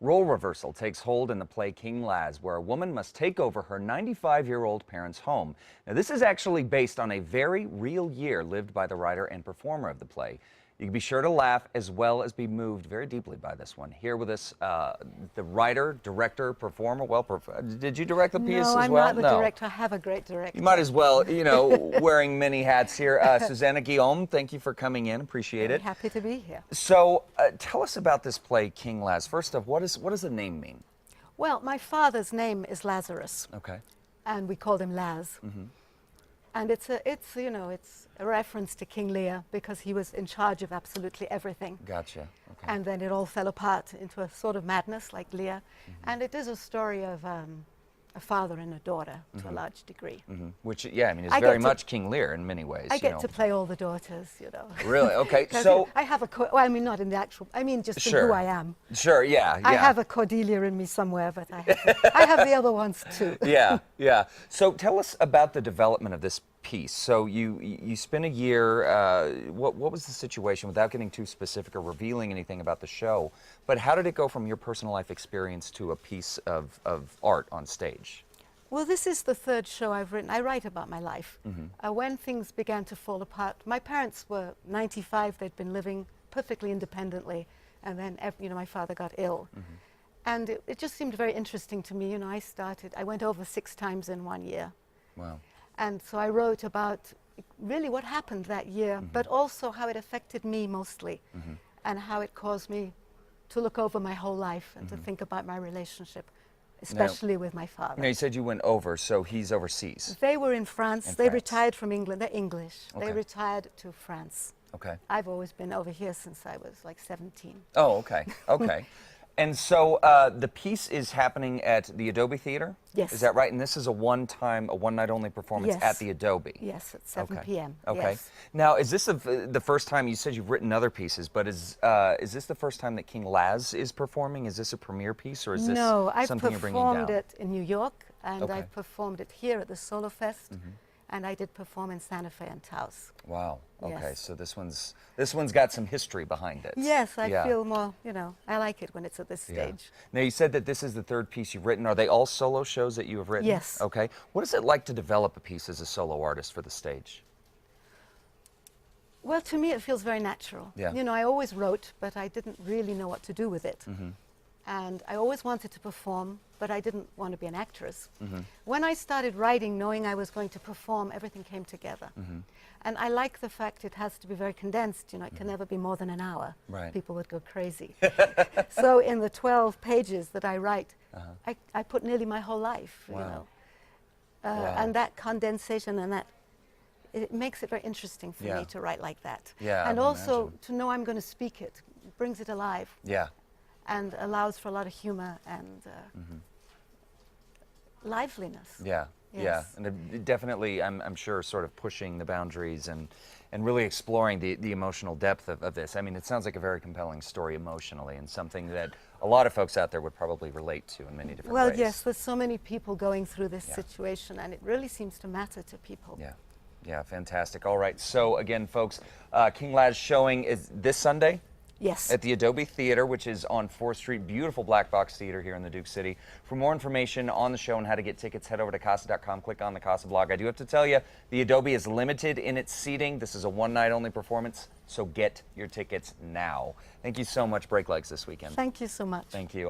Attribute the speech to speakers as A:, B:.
A: Role reversal takes hold in the play King Laz, where a woman must take over her 95-year-old parents' home. Now, this is actually based on a very real year lived by the writer and performer of the play. You can be sure to laugh as well as be moved very deeply by this one. Here with us, the writer, director, performer. Well, did you direct the piece
B: No,
A: as
B: I'm
A: well?
B: not the director. I have a great director.
A: You might as well, you know, wearing many hats here. Susanna Guillaume, thank you for coming in. Appreciate it.
B: Happy to be here.
A: So, tell us about this play, King Laz. First off, what does the name mean?
B: Well, my father's name is Lazarus.
A: Okay.
B: And we called him Laz. And it's a reference to King Lear because he was in charge of absolutely everything.
A: Gotcha. Okay.
B: And then it all fell apart into a sort of madness like Lear. And it is a story of a father and a daughter to a large degree.
A: Which, yeah, I mean, is
B: I
A: very
B: get to-
A: much King Lear in many ways.
B: I get to play all the daughters, you know.
A: Really? Okay.
B: 'Cause
A: So,
B: I have well, I mean, not in the actual, I mean just in
A: Sure.
B: who I am.
A: sure, yeah, yeah.
B: I have a Cordelia in me somewhere, but I have the other ones too.
A: Yeah, yeah. So tell us about the development of this piece. So you spent a year. What was the situation, without getting too specific or revealing anything about the show? But how did it go from your personal life experience to a piece of art on stage?
B: Well, this is the third show I've written. I write about my life. When things began to fall apart, my parents were 95. They'd been living perfectly independently, and then my father got ill. And it just seemed very interesting to me. You know, I went over 6 times in 1 year.
A: Wow.
B: And so I wrote about really what happened that year, but also how it affected me mostly, and how it caused me to look over my whole life and to think about my relationship, especially with my father.
A: Now, you said you went over, so he's overseas.
B: They were in France. They retired from England. They're English.
A: Okay.
B: They retired to France.
A: Okay.
B: I've always been over here since I was like 17.
A: Oh, okay. Okay. And so the piece is happening at the Adobe Theater?
B: Yes.
A: Is that right? And this is a one-night only performance
B: Yes.
A: at the Adobe?
B: Yes, at 7
A: Okay.
B: p.m.
A: Okay.
B: Yes.
A: Now, is this the first time, you said you've written other pieces, but is this the first time that King Laz is performing? Is this a premiere piece, or is this
B: No, I've
A: something you're bringing
B: performed
A: down?
B: it in New York, and
A: Okay.
B: I've performed it here at the Solo Fest, and I did perform in Santa Fe and Taos.
A: Wow. Okay,
B: Yes.
A: so this one's got some history behind it.
B: Yes, I
A: Yeah.
B: feel more, I like it when it's at this
A: Yeah.
B: stage.
A: Now, you said that this is the third piece you've written. Are they all solo shows that you have written?
B: Yes.
A: Okay. What is it like to develop a piece as a solo artist for the stage?
B: Well, to me, it feels very natural.
A: Yeah.
B: You know, I always wrote, but I didn't really know what to do with it. And I always wanted to perform, but I didn't want to be an actress. When I started writing, knowing I was going to perform, everything came together. And I like the fact it has to be very condensed. You know, it can never be more than an hour.
A: Right.
B: People would go crazy. So in the 12 pages that I write, I put nearly my whole life,
A: Wow.
B: you know.
A: Wow.
B: And that condensation and that, it makes it very interesting for
A: Yeah.
B: me to write like that.
A: Yeah, I
B: and
A: would
B: also
A: imagine.
B: to know I'm going to speak it brings it alive
A: Yeah.
B: and allows for a lot of humor and liveliness.
A: Yeah.
B: Yes.
A: Yeah. And it definitely, I'm sure, sort of pushing the boundaries and really exploring the emotional depth of this. I mean, it sounds like a very compelling story emotionally, and something that a lot of folks out there would probably relate to in many different
B: Well,
A: ways.
B: yes, there's so many people going through this
A: Yeah.
B: situation, and it really seems to matter to people.
A: Yeah. Yeah, fantastic. All right. So again, folks, King Laz showing is this Sunday
B: Yes.
A: at the Adobe Theater, which is on 4th Street. Beautiful black box theater here in the Duke City. For more information on the show and how to get tickets, head over to Casa.com, click on the Casa blog. I do have to tell you, the Adobe is limited in its seating. This is a one-night only performance, so get your tickets now. Thank you so much, Break Legs, this weekend.
B: Thank you so much.
A: Thank you.